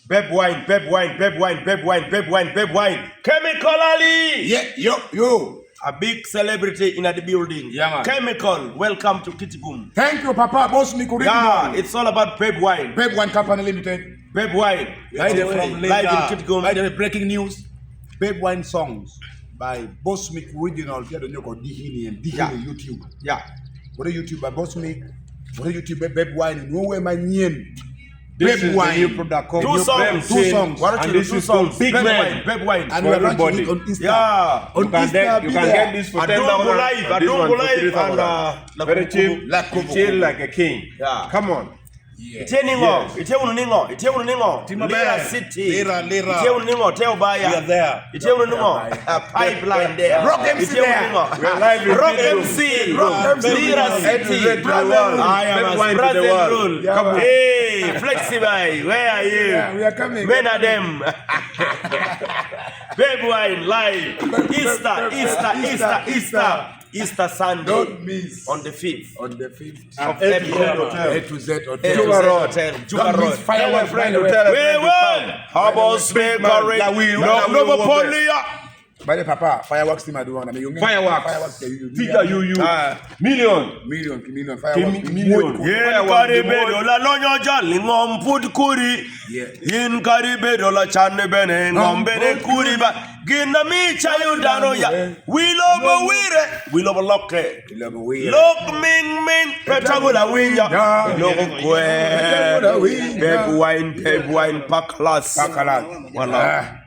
Beb wine. Chemical Ali. Yeah, yo. A big celebrity in the building. Yeah, man. Chemical, welcome to Kitty Boom. Thank you, Papa. Boss me Yeah, it's all about Beb wine. Beb Wine Company Limited. Beb wine. By the way, live in Kitty Boom. by the way, breaking news. Beb Wine songs by Boss Mick Original. If you don't know, called Dihini and Dihini YouTube. Yeah. What YouTube by Boss Mick? What YouTube Beb Wine? No way, my name. This Beb is Wine. the new product called Two songs. Why don't and you this do is two songs? called Big Beb Man. wine. Beb wine. And For we're launching everybody. it on Insta. Yeah. On You can get this for I 10,000. don't go live. I This don't one go for live. 3,000. And Very cheap. Like Kubu. Chill like a king. Yeah. Come on. Ite ningo. Lira City. Lira. Ite uningo. Teo Baya. We are there. Ite uningo. A pipeline there. Rock MC Ite there. uningo. We are live in Rock video. MC. Lira A to Z City. to the world. I am Beb a Wine to the Brazil world. rule. Yeah, Come on. man. Hey, Flexibai, where are you? Yeah, we are coming. Men are them. Beb Wine live. Easter Sunday. Don't miss. On the 5th. On the 5th. Of A to April. Z hotel. A to Z A to hotel. Z Juba Road. Hotel. Juba Don't Road. miss fireworks. Friend, by the way. tell a We friend to won. come. How about Smith Curry? Like we- No, like we no, were Polia. By the Papa, fireworks team I do one. I mean, you Fireworks. you Figure you. Million. million fireworks. Million. Yen karibe dola lonyo jali ngom put kuri. Yin karibe dola chane bene ngom bene kuri ba. Gina mi chayu dano ya. We love wire. We love loke. Look ming petagula winya. Look kwe. Beb wine paklas. Pakalat. Voilà.